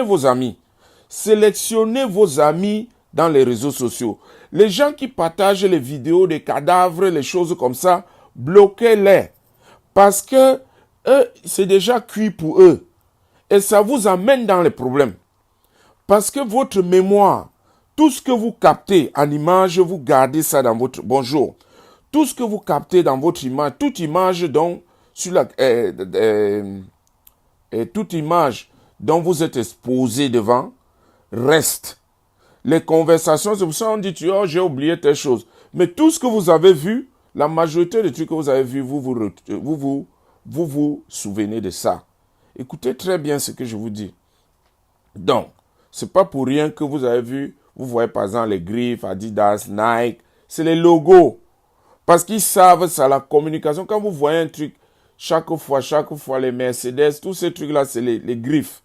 vos amis. Sélectionnez vos amis dans les réseaux sociaux. Les gens qui partagent les vidéos des cadavres, les choses comme ça, bloquez-les. Parce que eux, c'est déjà cuit pour eux. Et ça vous amène dans les problèmes. Parce que votre mémoire, tout ce que vous captez en image, vous gardez ça dans votre... Bonjour. Tout ce que vous captez dans votre image, toute image dont, toute image dont vous êtes exposé devant, reste. Les conversations, c'est pour ça qu'on dit, oh, j'ai oublié telle chose. Mais tout ce que vous avez vu, la majorité des trucs que vous avez vus, vous vous souvenez de ça. Écoutez très bien ce que je vous dis. Donc, c'est pas pour rien que vous avez vu, vous voyez par exemple les griffes, Adidas, Nike, c'est les logos. Parce qu'ils savent ça, la communication. Quand vous voyez un truc, chaque fois, les Mercedes, tous ces trucs-là, c'est les griffes.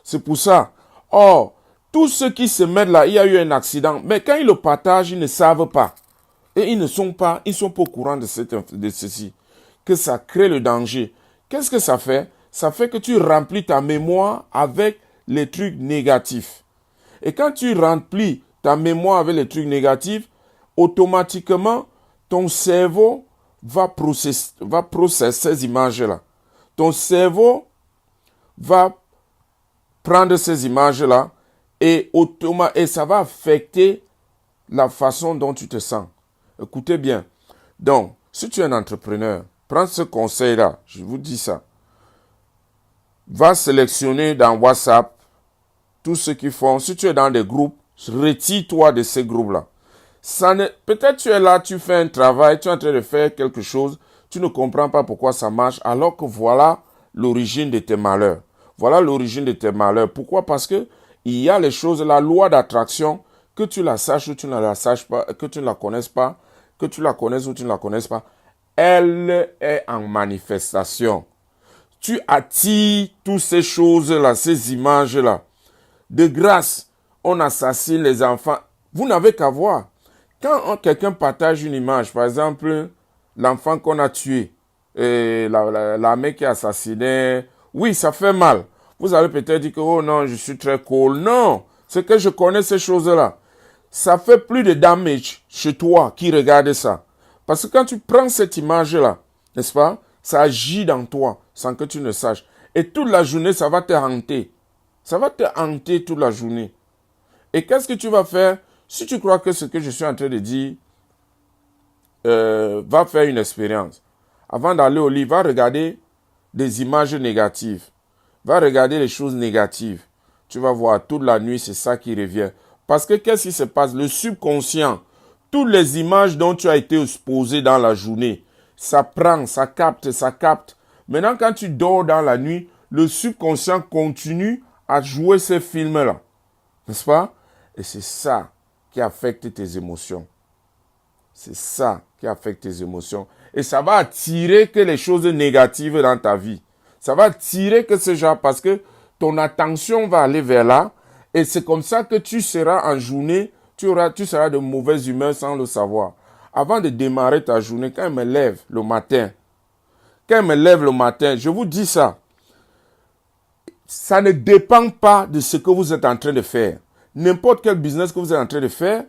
C'est pour ça. Or, tous ceux qui se mettent là, il y a eu un accident. Mais quand ils le partagent, ils ne savent pas. Et ils sont pas au courant de ceci. Que ça crée le danger. Qu'est-ce que ça fait? Ça fait que tu remplis ta mémoire avec les trucs négatifs. Et quand tu remplis ta mémoire avec les trucs négatifs, automatiquement, ton cerveau va processer ces images-là. Ton cerveau va prendre ces images-là et ça va affecter la façon dont tu te sens. Écoutez bien. Donc, si tu es un entrepreneur, prends ce conseil-là, je vous dis ça. Va sélectionner dans WhatsApp tous ceux qui font. Si tu es dans des groupes, retire-toi de ces groupes-là. Peut-être tu es là, tu fais un travail, tu es en train de faire quelque chose, tu ne comprends pas pourquoi ça marche, alors que voilà l'origine de tes malheurs. Voilà l'origine de tes malheurs. Pourquoi? Parce que il y a les choses, la loi d'attraction, que tu la saches ou tu ne la saches pas, que tu ne la connaisses pas, que tu la connaisses ou tu ne la connaisses pas, elle est en manifestation. Tu attires toutes ces choses-là, ces images-là. De grâce, on assassine les enfants. Vous n'avez qu'à voir. Quand quelqu'un partage une image, par exemple, l'enfant qu'on a tué, et la mère qui a assassiné, oui, ça fait mal. Vous allez peut-être dire que, oh non, je suis très cool. Non, c'est que je connais ces choses-là. Ça fait plus de damage chez toi qui regarde ça. Parce que quand tu prends cette image-là, n'est-ce pas, ça agit dans toi sans que tu ne saches. Et toute la journée, ça va te hanter. Ça va te hanter toute la journée. Et qu'est-ce que tu vas faire? Si tu crois que ce que je suis en train de dire va faire une expérience, avant d'aller au lit, va regarder des images négatives. Va regarder les choses négatives. Tu vas voir, toute la nuit, c'est ça qui revient. Parce que qu'est-ce qui se passe? Le subconscient, toutes les images dont tu as été exposé dans la journée, ça prend, ça capte, ça capte. Maintenant, quand tu dors dans la nuit, le subconscient continue à jouer ces films-là. N'est-ce pas? Et c'est ça qui affecte tes émotions. C'est ça qui affecte tes émotions. Et ça va attirer que les choses négatives dans ta vie. Ça va attirer que ce genre, parce que ton attention va aller vers là. Et c'est comme ça que tu seras en journée, tu seras de mauvaise humeur sans le savoir. Avant de démarrer ta journée, quand je me lève le matin, je vous dis ça, ça ne dépend pas de ce que vous êtes en train de faire. N'importe quel business que vous êtes en train de faire,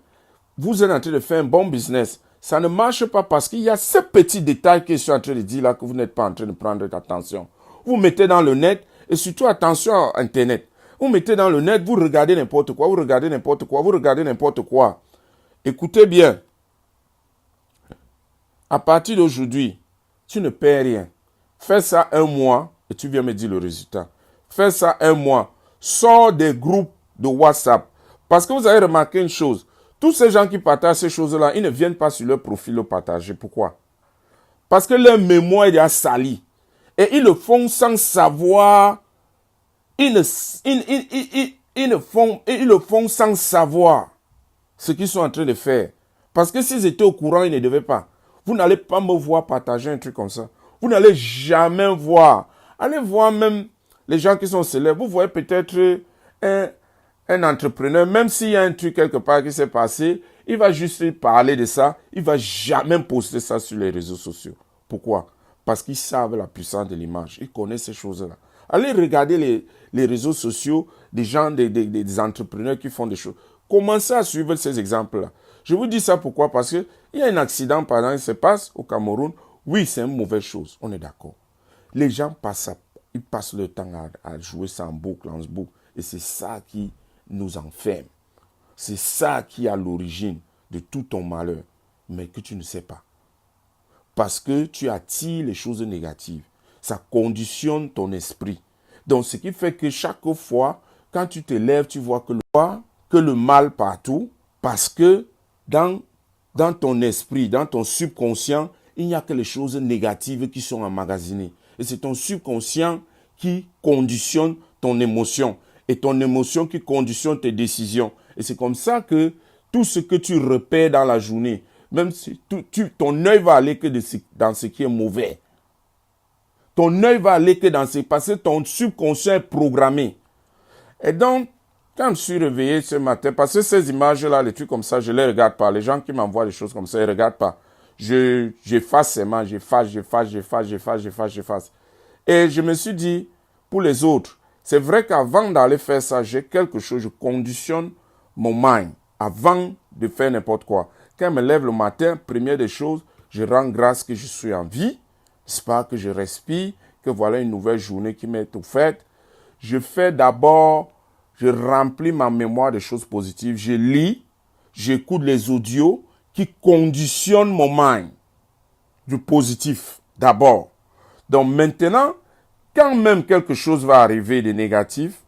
vous êtes en train de faire un bon business. Ça ne marche pas parce qu'il y a ces petits détails que je suis en train de dire là que vous n'êtes pas en train de prendre attention. Vous mettez dans le net et surtout attention à Internet. Vous mettez dans le net, vous regardez n'importe quoi, vous regardez n'importe quoi. Écoutez bien. À partir d'aujourd'hui, tu ne perds rien. Fais ça un mois et tu viens me dire le résultat. Fais ça un mois. Sors des groupes de WhatsApp. Parce que vous avez remarqué une chose. Tous ces gens qui partagent ces choses-là, ils ne viennent pas sur leur profil le partager. Pourquoi? Parce que leur mémoire est déjà salie. Et ils le font sans savoir. Ils le font sans savoir ce qu'ils sont en train de faire. Parce que s'ils étaient au courant, ils ne devaient pas. Vous n'allez pas me voir partager un truc comme ça. Vous n'allez jamais voir. Allez voir même les gens qui sont célèbres. Vous voyez peut-être un entrepreneur, même s'il y a un truc quelque part qui s'est passé, il va juste parler de ça. Il ne va jamais poster ça sur les réseaux sociaux. Pourquoi? Parce qu'ils savent la puissance de l'image. Ils connaissent ces choses-là. Allez regarder les réseaux sociaux des gens, des entrepreneurs qui font des choses. Commencez à suivre ces exemples-là. Je vous dis ça pourquoi? Parce qu'il y a un accident, par exemple, qui se passe au Cameroun. Oui, c'est une mauvaise chose, on est d'accord. Les gens ils passent le temps à jouer ça en boucle, en boucle. Et c'est ça qui nous enferme. C'est ça qui est à l'origine de tout ton malheur, mais que tu ne sais pas. Parce que tu attires les choses négatives. Ça conditionne ton esprit. Donc, ce qui fait que chaque fois, quand tu te lèves, tu vois que le mal partout, parce que dans ton esprit, dans ton subconscient, il n'y a que les choses négatives qui sont emmagasinées. Et c'est ton subconscient qui conditionne ton émotion. Et ton émotion qui conditionne tes décisions. Et c'est comme ça que tout ce que tu repères dans la journée, même si ton œil va aller que dans ce qui est mauvais. Ton œil va aller que dans ce... Parce que ton subconscient est programmé. Et donc, quand je suis réveillé ce matin, parce que ces images-là, les trucs comme ça, je ne les regarde pas. Les gens qui m'envoient des choses comme ça, ils ne regardent pas. J'efface seulement, j'efface. Et je me suis dit, pour les autres, c'est vrai qu'avant d'aller faire ça, j'ai quelque chose, je conditionne mon mind avant de faire n'importe quoi. Quand je me lève le matin, première des choses, je rends grâce que je suis en vie, c'est pas que je respire, que voilà une nouvelle journée qui m'est offerte. Je fais d'abord, je remplis ma mémoire de choses positives, je lis, j'écoute les audios qui conditionnent mon mind du positif d'abord. Donc maintenant, quand même quelque chose va arriver de négatif,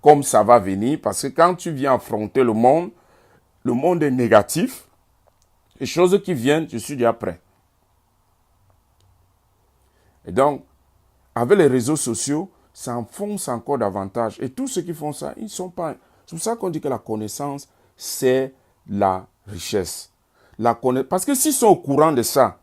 comme ça va venir, parce que quand tu viens affronter le monde est négatif, les choses qui viennent, je suis déjà prêt. Et donc, avec les réseaux sociaux, ça enfonce encore davantage. Et tous ceux qui font ça, ils ne sont pas... C'est pour ça qu'on dit que la connaissance, c'est la richesse. Parce que s'ils sont au courant de ça,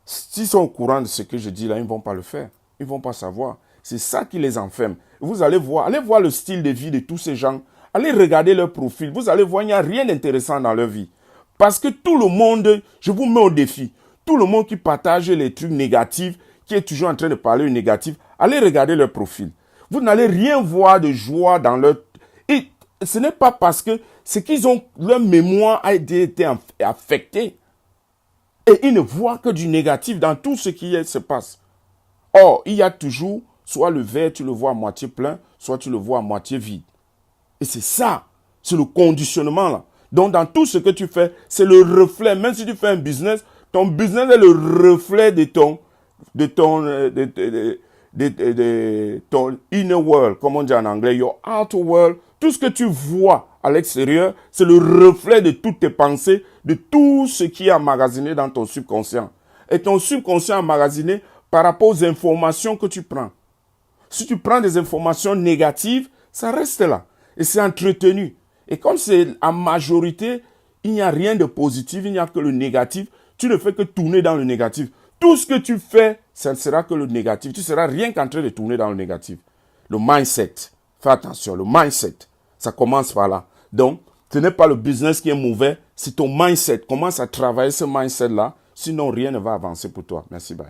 s'ils sont au courant de ce que je dis là, ils ne vont pas le faire. Ils ne vont pas savoir. C'est ça qui les enferme. Vous allez voir le style de vie de tous ces gens. Allez regarder leur profil. Vous allez voir, il n'y a rien d'intéressant dans leur vie. Parce que tout le monde, je vous mets au défi, tout le monde qui partage les trucs négatifs, qui est toujours en train de parler négatif, allez regarder leur profil. Vous n'allez rien voir de joie dans leur... Et ce n'est pas parce que c'est qu'ils ont... Leur mémoire a été affectée. Et ils ne voient que du négatif dans tout ce qui se passe. Or, il y a toujours, soit le verre, tu le vois à moitié plein, soit tu le vois à moitié vide. Et c'est ça, c'est le conditionnement là. Donc, dans tout ce que tu fais, c'est le reflet. Même si tu fais un business, ton business est le reflet de ton inner world, comme on dit en anglais, your outer world. Tout ce que tu vois à l'extérieur, c'est le reflet de toutes tes pensées, de tout ce qui est emmagasiné dans ton subconscient. Et ton subconscient est emmagasiné par rapport aux informations que tu prends. Si tu prends des informations négatives, ça reste là. Et c'est entretenu. Et comme c'est en majorité, il n'y a rien de positif, il n'y a que le négatif, tu ne fais que tourner dans le négatif. Tout ce que tu fais, ça ne sera que le négatif. Tu seras rien qu'en train de tourner dans le négatif. Le mindset. Fais attention, le mindset. Ça commence par là. Donc, ce n'est pas le business qui est mauvais, c'est ton mindset. Commence à travailler ce mindset-là, sinon rien ne va avancer pour toi. Merci, bye.